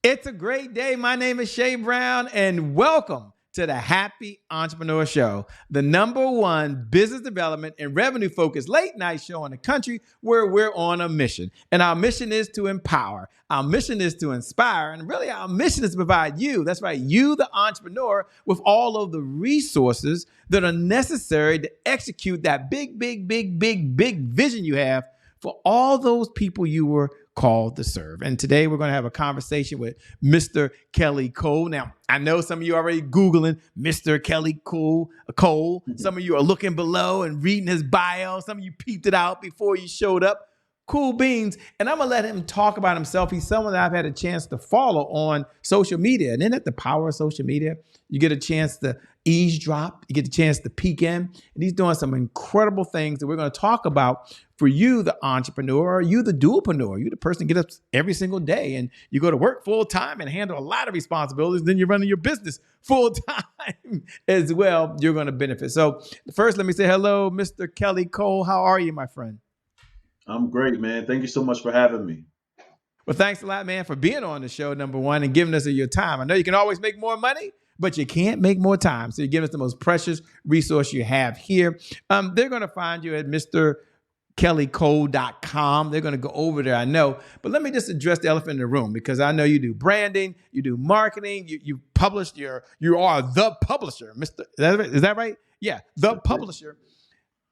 It's a great day. My name is Shay Brown, and welcome to the Happy Entrepreneur Show, the number one business development and revenue focused late night show in the country where we're on a mission. And our mission is to empower, our mission is to inspire, and really our mission is to provide you, that's right, you, the entrepreneur, with all of the resources that are necessary to execute that big vision you have for all those people you were called to serve. And today we're going to have a conversation with Mr. Kelly Cole. Now, I know some of you are already Googling Mr. Kelly Cole. Some of you are looking below and reading his bio. Some of you peeped it out before you showed up. Cool beans. And I'm going to let him talk about himself. He's someone that I've had a chance to follow on social media. And isn't that the power of social media? You get a chance to eavesdrop. You get the chance to peek in. And he's doing some incredible things that we're going to talk about for you, the entrepreneur, you, the dualpreneur. You, the person who gets up every single day and you go to work full time and handle a lot of responsibilities. Then you're running your business full time as well. You're going to benefit. So first, let me say hello, Mr. Kelly Cole. How are you, my friend? I'm great, man. Thank you so much for having me. Well, thanks a lot, man, for being on the show, number one, and giving us your time. I know you can always make more money, but you can't make more time. So you're giving us the most precious resource you have here. They're going to find you at MrKellyCole.com. They're going to go over there, I know. But let me just address the elephant in the room, because I know you do branding, you do marketing, you published you are the publisher, Mr. Is that right? Yeah, the publisher.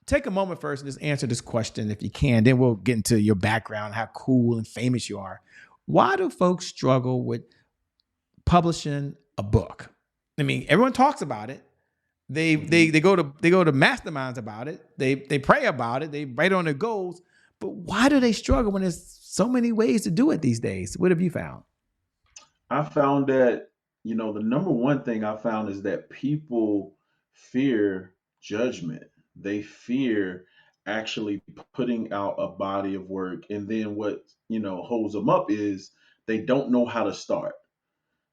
Take a moment first and just answer this question if you can. Then we'll get into your background, how cool and famous you are. Why do folks struggle with publishing a book? I mean, everyone talks about it. They go to masterminds about it. They pray about it. They write on their goals. But why do they struggle when there's so many ways to do it these days? What have you found? I found that, the number one thing I found is that people fear judgment. They fear actually putting out a body of work. And then what, holds them up is they don't know how to start.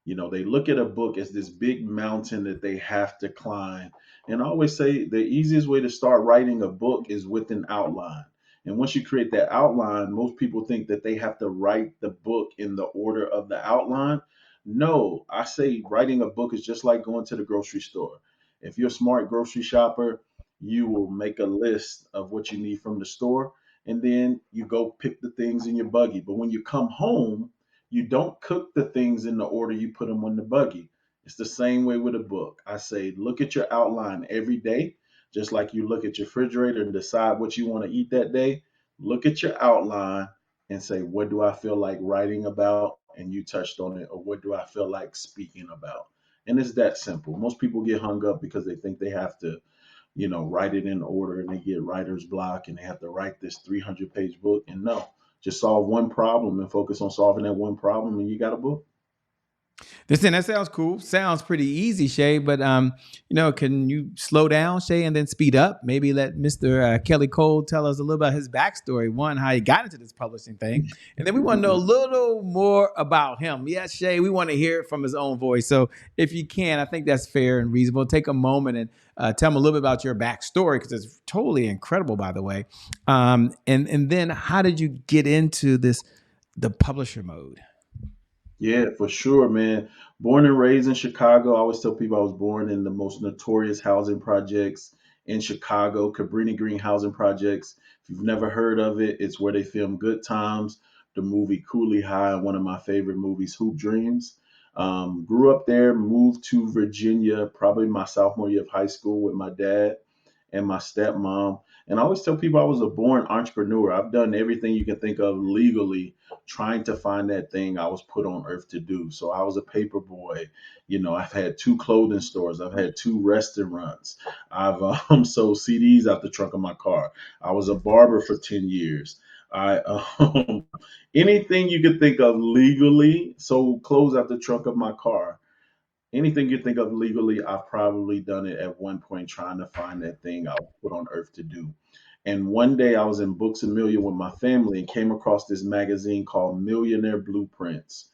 They look at a book as this big mountain that they have to climb. And I always say the easiest way to start writing a book is with an outline. And once you create that outline, most people think that they have to write the book in the order of the outline. No, I say writing a book is just like going to the grocery store. If you're a smart grocery shopper, you will make a list of what you need from the store, and then you go pick the things in your buggy. But when you come home, you don't cook the things in the order you put them on the buggy. It's the same way with a book. I say, look at your outline every day, just like you look at your refrigerator and decide what you want to eat that day. Look at your outline and say, what do I feel like writing about? And you touched on it. Or what do I feel like speaking about? And it's that simple. Most people get hung up because they think they have to, write it in order, and they get writer's block and they have to write this 300-page book. And no, just solve one problem and focus on solving that one problem, and you got a book. Listen, that sounds cool. Sounds pretty easy, Shay. But can you slow down, Shay, and then speed up? Maybe let Mr. Kelly Cole tell us a little about his backstory. One, how he got into this publishing thing, and then we want to know a little more about him. Yes, Shay, we want to hear it from his own voice. So if you can, I think that's fair and reasonable. Take a moment and tell him a little bit about your backstory, because it's totally incredible, by the way. And then how did you get into the publisher mode? Yeah, for sure, man. Born and raised in Chicago. I always tell people I was born in the most notorious housing projects in Chicago, Cabrini Green housing projects. If you've never heard of it, it's where they filmed Good Times, the movie Cooley High, and one of my favorite movies, Hoop Dreams. Grew up there, moved to Virginia, probably my sophomore year of high school with my dad and my stepmom. And I always tell people I was a born entrepreneur. I've done everything you can think of legally, trying to find that thing I was put on earth to do. So I was a paper boy. I've had two clothing stores. I've had two restaurants. I've sold CDs out the trunk of my car. I was a barber for 10 years. I anything you could think of legally, sold clothes out the trunk of my car. Anything you think of legally, I've probably done it at one point trying to find that thing I was put on earth to do. And one day I was in Books a Million with my family and came across this magazine called Millionaire Blueprints.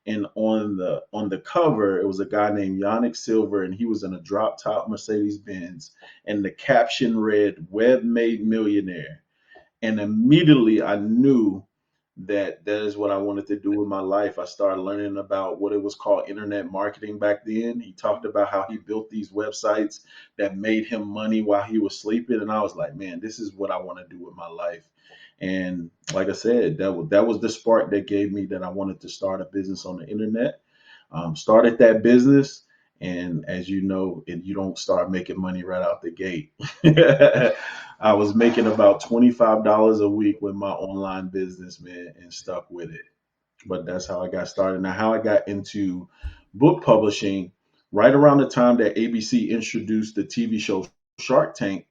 And on the cover, it was a guy named Yannick Silver, and he was in a drop top Mercedes Benz. And the caption read, "Web Made Millionaire." And immediately I knew that is what I wanted to do with my life. I started learning about what it was called internet marketing back then. He talked about how he built these websites that made him money while he was sleeping, and I was like, man, this is what I want to do with my life. And like I said, that was the spark that gave me that I wanted to start a business on the internet. Started that business, and as you know, you don't start making money right out the gate. I was making about $25 a week with my online business, man, and stuck with it. But that's how I got started. Now, how I got into book publishing, right around the time that ABC introduced the TV show Shark Tank,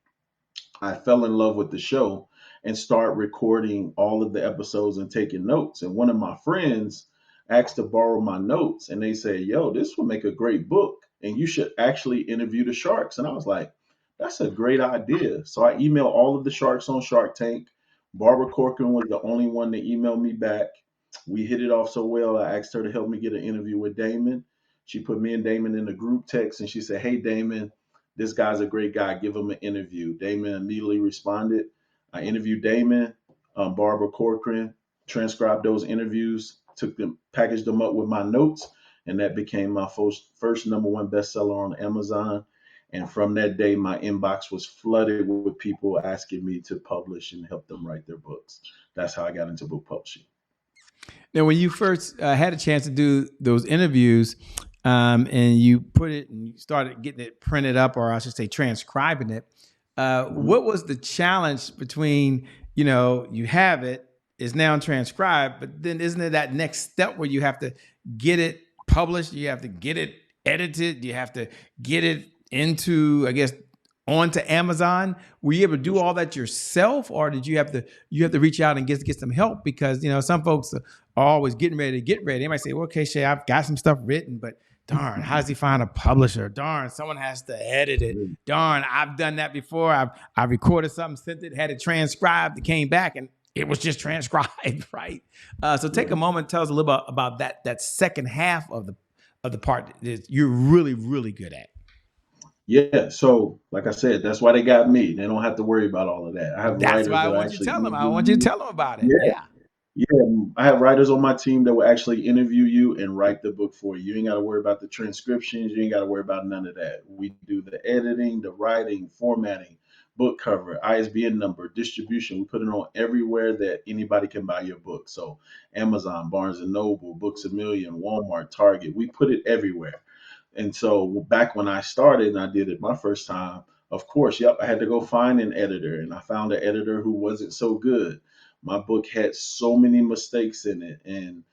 I fell in love with the show and start recording all of the episodes and taking notes. And one of my friends asked to borrow my notes, and they said, "Yo, this will make a great book, and you should actually interview the sharks." And I was like, "That's a great idea." So I emailed all of the sharks on Shark Tank. Barbara Corcoran was the only one to email me back. We hit it off so well. I asked her to help me get an interview with Damon. She put me and Damon in a group text, and she said, "Hey, Damon, this guy's a great guy. Give him an interview." Damon immediately responded. I interviewed Damon, Barbara Corcoran, transcribed those interviews, took them, packaged them up with my notes, and that became my first number one bestseller on Amazon. And from that day, my inbox was flooded with people asking me to publish and help them write their books. That's how I got into book publishing. Now, when you first had a chance to do those interviews, and you put it and you started getting it printed up, or I should say, transcribing it, Mhm. what was the challenge between, you have it, is now transcribed, but then isn't it that next step where you have to get it published, you have to get it edited, you have to get it into, I guess, onto Amazon? Were you able to do all that yourself, or did you have to reach out and get some help? Because some folks are always getting ready to get ready. They might say, well, okay, Shay, I've got some stuff written, but darn, how does he find a publisher? Darn, someone has to edit it. Darn, I've done that before. I recorded something, sent it, had it transcribed, it came back, and it was just transcribed, right? So take a Right. moment, tell us a little bit about that second half of the part that you're really, really good at. Yeah. So, like I said, that's why they got me. They don't have to worry about all of that. I have That's why writers I that want you to actually tell them. I interview want you to you. tell them about it. Yeah. Yeah. Yeah, I have writers on my team that will actually interview you and write the book for you. You ain't got to worry about the transcriptions. You ain't got to worry about none of that. We do the editing, the writing, formatting, book cover, ISBN number, distribution. We put it on everywhere that anybody can buy your book. So Amazon, Barnes and Noble, Books a Million, Walmart, Target. We put it everywhere. And so back when I started and I did it my first time, of course, yep, I had to go find an editor, and I found an editor who wasn't so good. My book had so many mistakes in it, and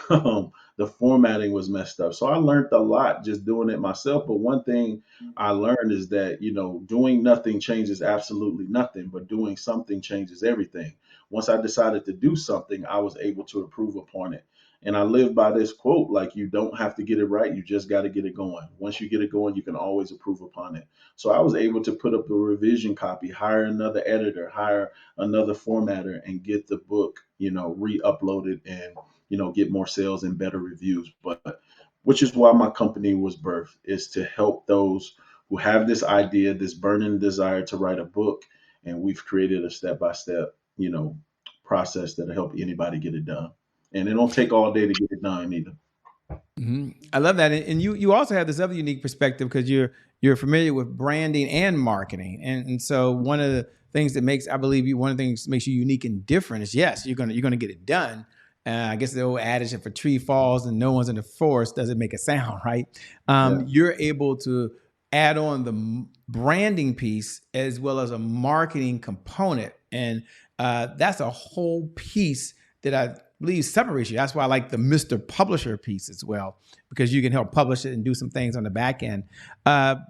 the formatting was messed up. So I learned a lot just doing it myself. But one thing I learned is that, doing nothing changes absolutely nothing, but doing something changes everything. Once I decided to do something, I was able to improve upon it. And I live by this quote, like, you don't have to get it right, you just got to get it going. Once you get it going, you can always improve upon it. So I was able to put up a revision copy, hire another editor, hire another formatter, and get the book, re-uploaded and, get more sales and better reviews. But which is why my company was birthed, is to help those who have this idea, this burning desire to write a book. And we've created a step-by-step, process that'll help anybody get it done. And it don't take all day to get it done either. I love that, and you also have this other unique perspective because you're familiar with branding and marketing, and so one of the things that makes, I believe, you one of the things that makes you unique and different is, yes, you're gonna get it done. I guess the old adage, if a tree falls and no one's in the forest, doesn't make a sound, right? Yeah. You're able to add on the branding piece as well as a marketing component, and that's a whole piece that I believe separates you. That's why I like the Mr. Publisher piece as well, because you can help publish it and do some things on the back end.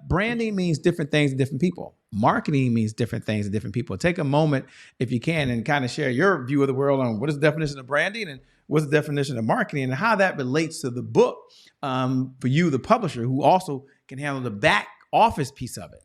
Branding means different things to different people. Marketing means different things to different people. Take a moment, if you can, and kind of share your view of the world on what is the definition of branding and what's the definition of marketing and how that relates to the book, for you, the publisher, who also can handle the back office piece of it.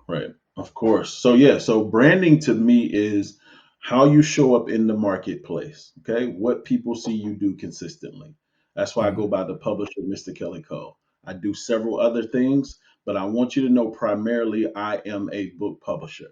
Right. Of course. So yeah, so branding to me is how you show up in the marketplace. Okay. What people see you do consistently. That's why I go Mhm. by the publisher, Mr. Kelly Cole. I do several other things, but I want you to know primarily I am a book publisher.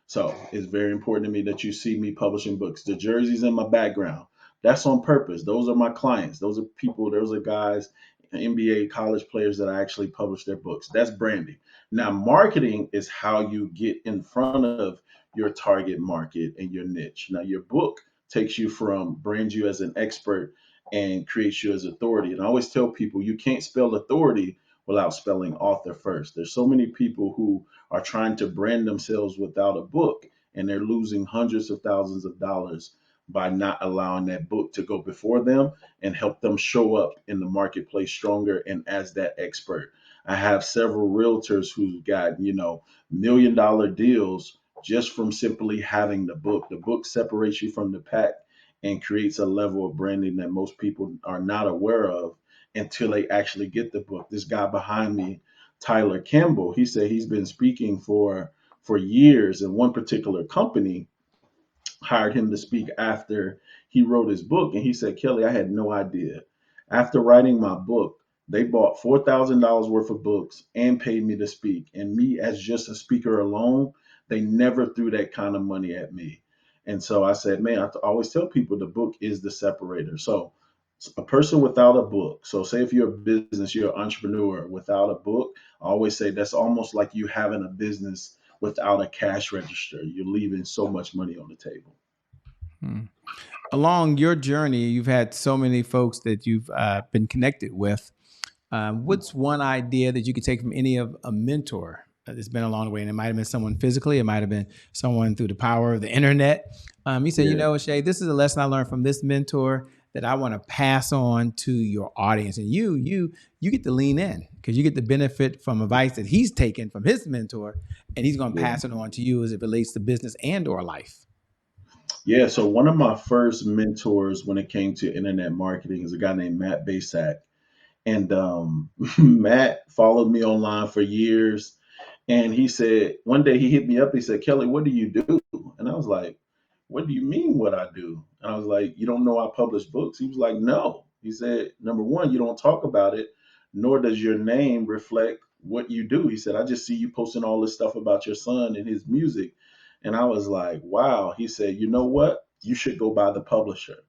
So it's very important to me that you see me publishing books. The jerseys in my background, that's on purpose. Those are my clients. Those are people, those are guys, NBA college players that I actually publish their books. That's branding. Now, marketing is how you get in front of your target market and your niche. Now, your book takes you from brands you as an expert and creates you as authority. And I always tell people you can't spell authority without spelling author first. There's so many people who are trying to brand themselves without a book, and they're losing hundreds of thousands of dollars by not allowing that book to go before them and help them show up in the marketplace stronger and as that expert. I have several realtors who got, $1 million deals just from simply having the book. The book separates you from the pack and creates a level of branding that most people are not aware of until they actually get the book. This guy behind me, Tyler Campbell, he said he's been speaking for years, and one particular company hired him to speak after he wrote his book. And he said, Kelly, I had no idea. After writing my book, they bought $4,000 worth of books and paid me to speak. And me, as just a speaker alone, they never threw that kind of money at me. And so I said, man, always tell people the book is the separator. So a person without a book, so say if you're a business, you're an entrepreneur without a book, I always say that's almost like you having a business without a cash register. You're leaving so much money on the table. Hmm. Along your journey, you've had so many folks that you've been connected with. What's one idea that you could take from any of a mentor that's been along the way? And it might have been someone physically, it might have been someone through the power of the internet. You said, Yeah. Shay, this is a lesson I learned from this mentor that I want to pass on to your audience. And you get to lean in because you get the benefit from advice that he's taken from his mentor, and he's going to Yeah. pass it on to you as it relates to business and or life. Yeah. So one of my first mentors when it came to internet marketing is a guy named Matt Basak. And Matt followed me online for years. And he said, one day he hit me up. He said, Kelly, what do you do? And I was like, what do you mean what I do? And I was like, you don't know I publish books? He was like, no. He said, number one, you don't talk about it, nor does your name reflect what you do. He said, I just see you posting all this stuff about your son and his music. And I was like, wow. He said, you know what? You should go by the publisher.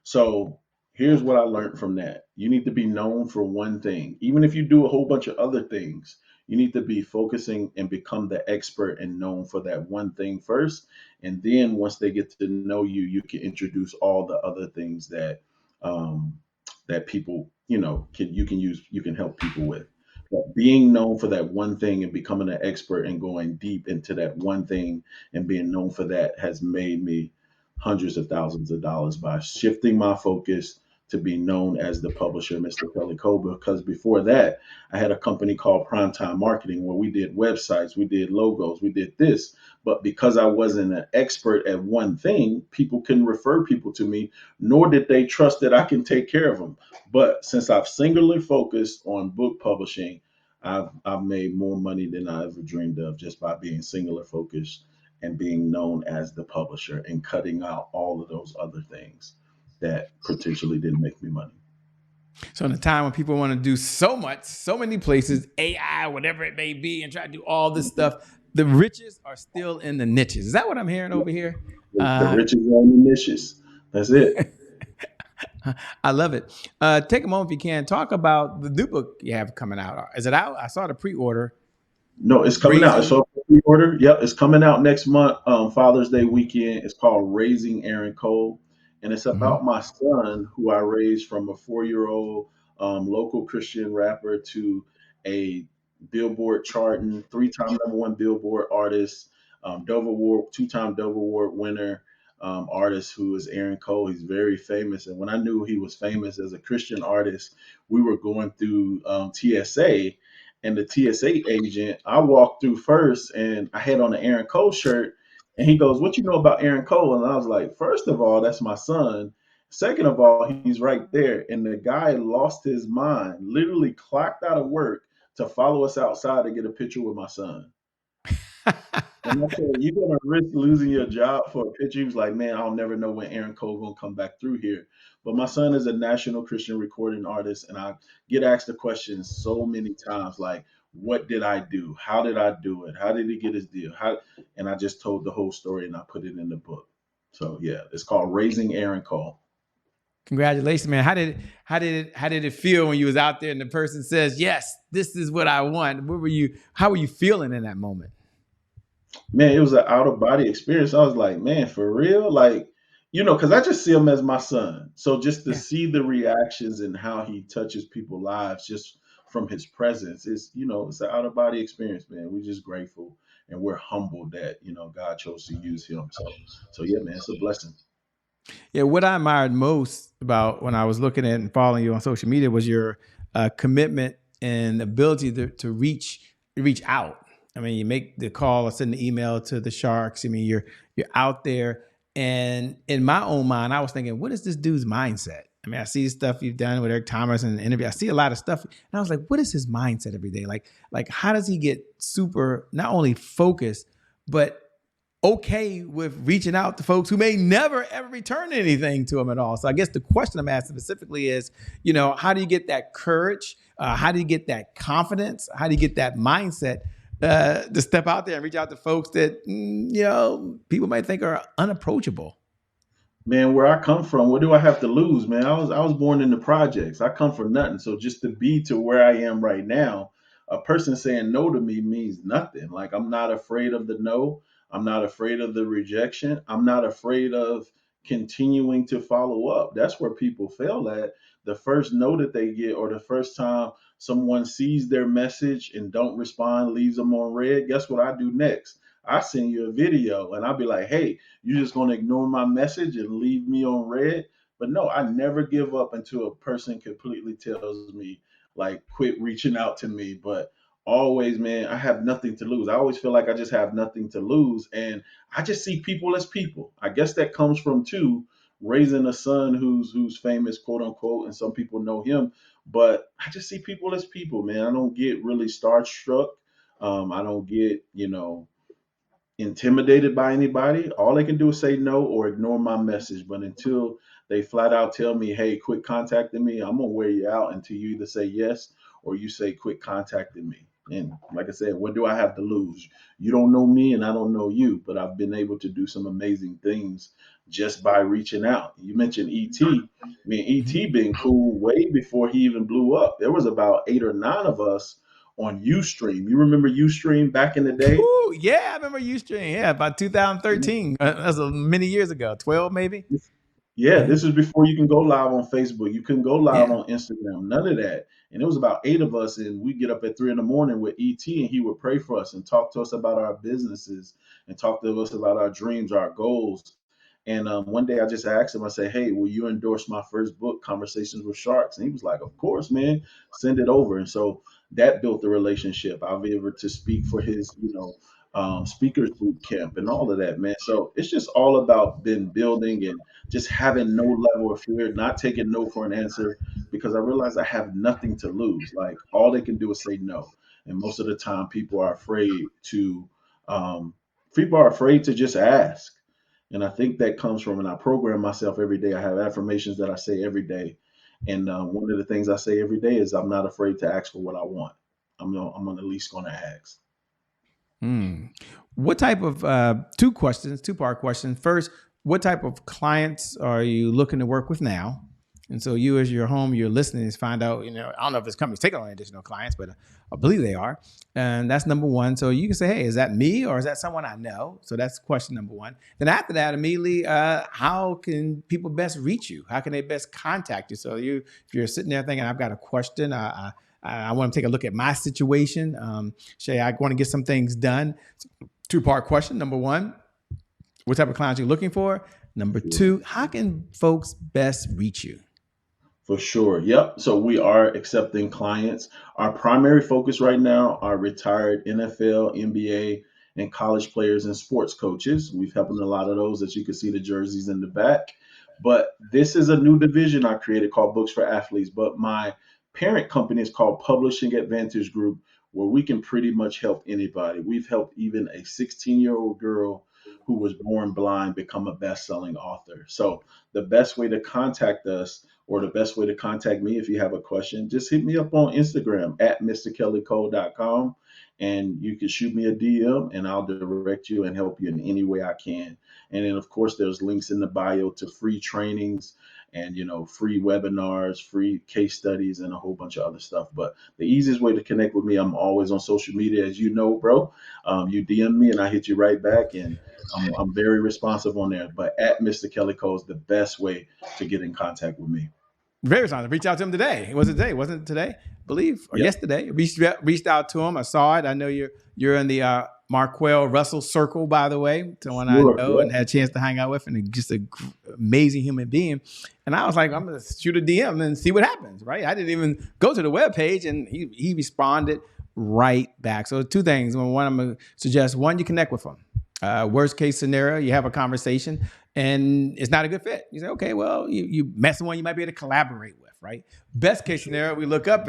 So here's what I learned from that. You need to be known for one thing. Even if you do a whole bunch of other things, you need to be focusing and become the expert and known for that one thing first. And then once they get to know you, you can introduce all the other things that that people, you can help people with. But being known for that one thing and becoming an expert and going deep into that one thing and being known for that has made me hundreds of thousands of dollars by shifting my focus to be known as the publisher, Mr. Kelly Cobra. Because before that, I had a company called Primetime Marketing where we did websites, we did logos, we did this. But because I wasn't an expert at one thing, people couldn't refer people to me, nor did they trust that I can take care of them. But since I've singularly focused on book publishing, I've made more money than I ever dreamed of just by being singular focused and being known as the publisher and cutting out all of those other things that potentially didn't make me money. So in a time when people want to do so much, so many places, AI, whatever it may be, and try to do all this stuff, the riches are still in the niches. Is that what I'm hearing over here? The riches are in the niches. That's it. I love it. Take a moment if you can. Talk about the new book you have coming out. Is it out? I saw the pre-order. No, it's coming out. Raising. So pre-order. Yep, it's coming out next month, Father's Day weekend. It's called Raising Aaron Cole, and it's Mhm. about my son who I raised from a 4-year-old local Christian rapper to a Billboard charting, three-time #1 Billboard artist, Dove Award, two-time Dove Award winner. Artist who is Aaron Cole. He's very famous. And when I knew he was famous as a Christian artist, we were going through TSA, and the TSA agent, I walked through first and I had on an Aaron Cole shirt. And he goes, what you know about Aaron Cole? And I was like, first of all, that's my son. Second of all, he's right there. And the guy lost his mind, literally clocked out of work to follow us outside to get a picture with my son. And I said, you're gonna risk losing your job for a picture. He was like, man, I'll never know when Aaron Cole gonna come back through here. But my son is a national Christian recording artist, and I get asked the question so many times, like, What did I do? How did I do it? How did he get his deal? How? And I just told the whole story and I put it in the book. So yeah, it's called Raising Aaron Cole. Congratulations, man. How did it feel when you was out there and the person says, "Yes, this is what I want"? What were you? How were you feeling in that moment? Man, it was an out of body experience. I was like, man, for real? Like, because I just see him as my son. So just to Yeah. see the reactions and how he touches people's lives just from his presence is, it's an out of body experience, man. We're just grateful and we're humbled that, God chose to use him. So yeah, man, it's a blessing. Yeah, what I admired most about when I was looking at and following you on social media was your commitment and ability to reach out. I mean, you make the call or send the email to the Sharks. I mean, you're out there, and in my own mind, I was thinking, what is this dude's mindset? I mean, I see stuff you've done with Eric Thomas in the interview. I see a lot of stuff, and I was like, what is his mindset every day? Like how does he get super not only focused, but okay with reaching out to folks who may never ever return anything to them at all. So I guess the question I'm asking specifically is, how do you get that courage? How do you get that confidence? How do you get that mindset to step out there and reach out to folks that people might think are unapproachable? Man, where I come from, what do I have to lose, man? I was born in the projects. I come from nothing. So just to be to where I am right now, a person saying no to me means nothing. Like I'm not afraid of the no. I'm not afraid of the rejection. I'm not afraid of continuing to follow up. That's where people fail at. The first no that they get or the first time someone sees their message and don't respond, leaves them on red, guess what I do next? I send you a video and I'll be like, hey, you just gonna ignore my message and leave me on red? But no, I never give up until a person completely tells me, like, quit reaching out to me. But always, man, I have nothing to lose. I always feel like I just have nothing to lose. And I just see people as people. I guess that comes from too raising a son who's famous, quote unquote, and some people know him. But I just see people as people, man. I don't get really starstruck. I don't get, intimidated by anybody. All they can do is say no or ignore my message. But until they flat out tell me, hey, quit contacting me, I'm gonna wear you out until you either say yes or you say quit contacting me. And like I said, what do I have to lose? You don't know me and I don't know you, but I've been able to do some amazing things just by reaching out. You mentioned ET. I mean, ET Mhm. been cool way before he even blew up. There was about 8 or 9 of us on Ustream. You remember Ustream back in the day? Ooh, yeah, I remember Ustream. Yeah, about 2013. That's many years ago. 12 maybe. Yeah, Yeah, this is before you can go live on Facebook. You couldn't go live yeah. on Instagram. None of that. And it was about 8 of us, and we get up at 3 in the morning with ET, and he would pray for us and talk to us about our businesses and talk to us about our dreams, our goals. And one day I just asked him, I said, "Hey, will you endorse my first book, Conversations with Sharks?" And he was like, "Of course, man. Send it over." And so that built the relationship. I'll be able to speak for his, speakers boot camp and all of that, man. So it's just all about been building and just having no level of fear, not taking no for an answer, because I realize I have nothing to lose. Like all they can do is say no, and most of the time um, people are afraid to just ask, and I think that comes from, and I program myself every day. I have affirmations that I say every day, and one of the things I say every day is I'm not afraid to ask for what I want. I'm at least going to ask. Hmm. What type of two questions, two-part question. First, what type of clients are you looking to work with now? And so you, as your home, you're listening to find out, I don't know if this company's taking on additional clients, but I believe they are. And that's number one. So you can say, hey, is that me or is that someone I know? So that's question number one. Then after that, immediately, how can people best reach you? How can they best contact you? So if you're sitting there thinking, I've got a question, I want to take a look at my situation. Shay, I want to get some things done. Two-part question. Number one, what type of clients are you looking for? Number two, how can folks best reach you? For sure. Yep. So we are accepting clients. Our primary focus right now are retired NFL, NBA, and college players and sports coaches. We've helped a lot of those, as you can see the jerseys in the back. But this is a new division I created called Books for Athletes. But my parent company is called Publishing Advantage Group, where we can pretty much help anybody. We've helped even a 16-year-old girl who was born blind become a best selling author. So the best way to contact us, or the best way to contact me if you have a question, just hit me up on Instagram at mrkellycole.com, and you can shoot me a DM and I'll direct you and help you in any way I can. And then, of course, there's links in the bio to free trainings and, free webinars, free case studies, and a whole bunch of other stuff. But the easiest way to connect with me, I'm always on social media, as you know, bro. You DM me and I hit you right back, and I'm very responsive on there. But at Mr. Kelly Cole is the best way to get in contact with me. Very honest. Reach out to him today. Was it today? Wasn't it today? I believe, or Yep. yesterday. Reached out to him. I saw it. I know you're in the Marquell Russell circle, by the way, someone I Sure. know and Yep. had a chance to hang out with, and just an amazing human being. And I was like, I'm gonna shoot a DM and see what happens. Right? I didn't even go to the webpage, and he responded right back. So two things. One, I'm gonna suggest one, you connect with him. Worst case scenario, you have a conversation and it's not a good fit. You say, okay, well, you met someone you might be able to collaborate with, right? Best case scenario, we look up,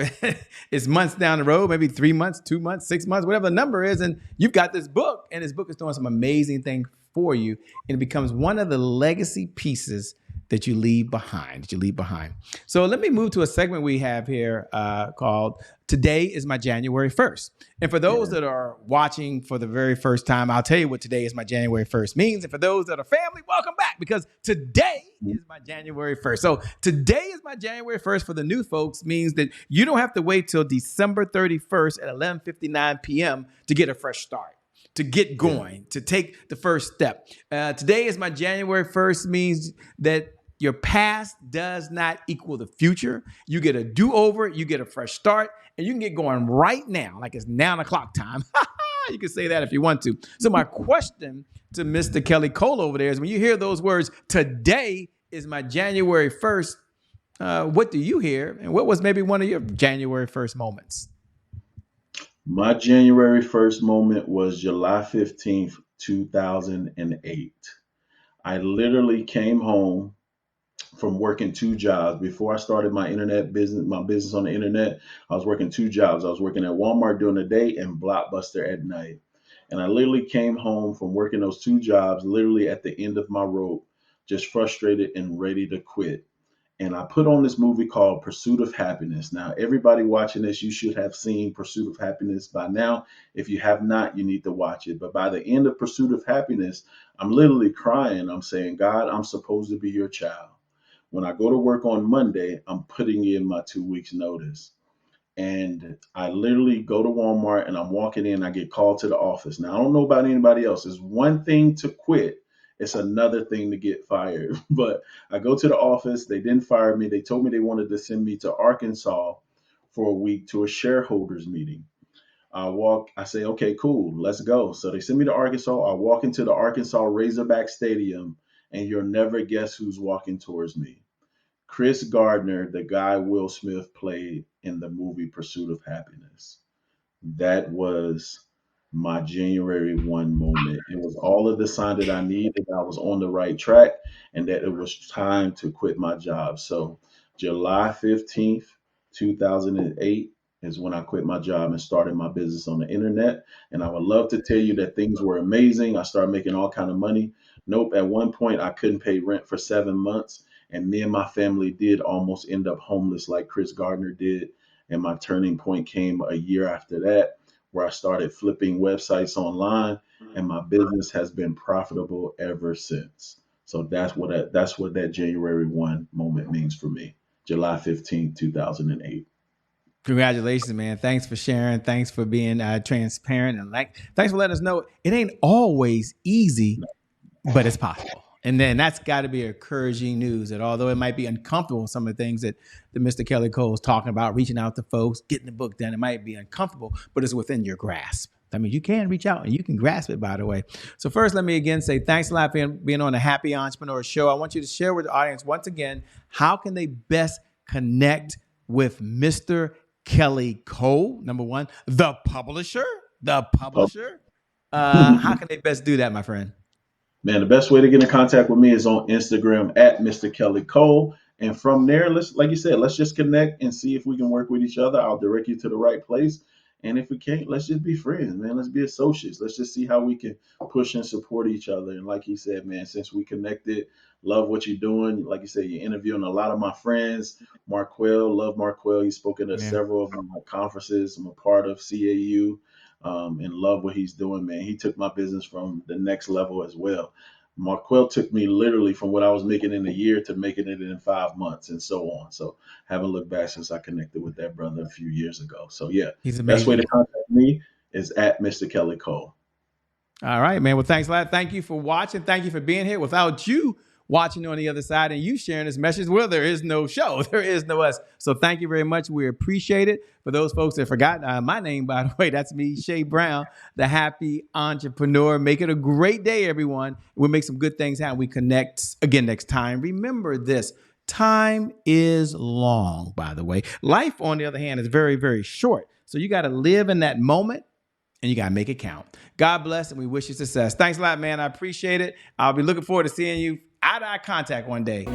it's months down the road, maybe 3 months, 2 months, 6 months, whatever the number is, and you've got this book, and this book is doing some amazing things for you, and it becomes one of the legacy pieces that you leave behind. So let me move to a segment we have here called Today is My January 1st. And for those that are watching for the very first time, I'll tell you what today is my January 1st means. And for those that are family, welcome back, because today is my January 1st. So today is my January 1st for the new folks means that you don't have to wait till December 31st at 11:59 p.m. to get a fresh start, to get going, to take the first step. Today is my January 1st means that your past does not equal the future. You get a do-over, you get a fresh start, and you can get going right now, like it's 9 o'clock time. You can say that if you want to. So my question to Mr. Kelly Cole over there is, when you hear those words, today is my January 1st, what do you hear? And what was maybe one of your January 1st moments? My January 1st moment was July 15th, 2008. I literally came home from working two jobs. Before I started my business on the internet, I was working two jobs. I was working at Walmart during the day and Blockbuster at night. And I literally came home from working those two jobs, literally at the end of my rope, just frustrated and ready to quit. And I put on this movie called Pursuit of Happiness. Now, everybody watching this, you should have seen Pursuit of Happiness by now. If you have not, you need to watch it. But by the end of Pursuit of Happiness, I'm literally crying. I'm saying, God, I'm supposed to be your child. When I go to work on Monday, I'm putting in my 2 weeks notice. And I literally go to Walmart and I'm walking in, I get called to the office. Now, I don't know about anybody else. It's one thing to quit, it's another thing to get fired. But I go to the office, they didn't fire me. They told me they wanted to send me to Arkansas for a week to a shareholders meeting. I say, okay, cool, let's go. So they send me to Arkansas. I walk into the Arkansas Razorback Stadium, and you'll never guess who's walking towards me. Chris Gardner, the guy Will Smith played in the movie Pursuit of Happiness. That was my January 1 moment. It was all of the sign that I needed. I was on the right track and that it was time to quit my job. So July 15th, 2008 is when I quit my job and started my business on the internet. And I would love to tell you that things were amazing. I started making all kind of money. Nope. At one point, I couldn't pay rent for 7 months. And me and my family did almost end up homeless like Chris Gardner did. And my turning point came a year after that, where I started flipping websites online, and my business has been profitable ever since. So that's what that January 1 moment means for me. July 15th, 2008. Congratulations, man. Thanks for sharing. Thanks for being transparent, and thanks for letting us know it ain't always easy, but it's possible. And then that's got to be encouraging news, that although it might be uncomfortable, some of the things that Mr. Kelly Cole is talking about, reaching out to folks, getting the book done, it might be uncomfortable, but it's within your grasp. I mean, you can reach out and you can grasp it, by the way. So first, let me again say thanks a lot for being on the Happy Entrepreneur Show. I want you to share with the audience once again, how can they best connect with Mr. Kelly Cole? Number one, the publisher. How can they best do that, my friend? Man, the best way to get in contact with me is on Instagram at Mr. Kelly Cole. And from there, like you said, let's just connect and see if we can work with each other. I'll direct you to the right place. And if we can't, let's just be friends, man. Let's be associates. Let's just see how we can push and support each other. And like he said, man, since we connected, Love what you're doing. Like you said, you're interviewing a lot of my friends. Marquell, love Marquell. He's spoken at Yeah. several of my conferences. I'm a part of CAU, and love what he's doing, man. He took my business from the next level as well. Marquell took me literally from what I was making in a year to making it in 5 months and so on. So haven't looked back since I connected with that brother a few years ago. So yeah, He's best way to amazing. contact me is at Mr. Kelly Cole. All right, man. Well, thanks a lot. Thank you for watching. Thank you for being here. Without you watching on the other side and you sharing this message, well, there is no show. There is no us. So thank you very much. We appreciate it. For those folks that forgot my name, by the way, that's me, Shay Brown, the happy entrepreneur. Make it a great day, everyone. We'll make some good things happen. We connect again next time. Remember this. Time is long, by the way. Life, on the other hand, is very, very short. So you got to live in that moment and you got to make it count. God bless, and we wish you success. Thanks a lot, man. I appreciate it. I'll be looking forward to seeing you eye-to-eye contact one day.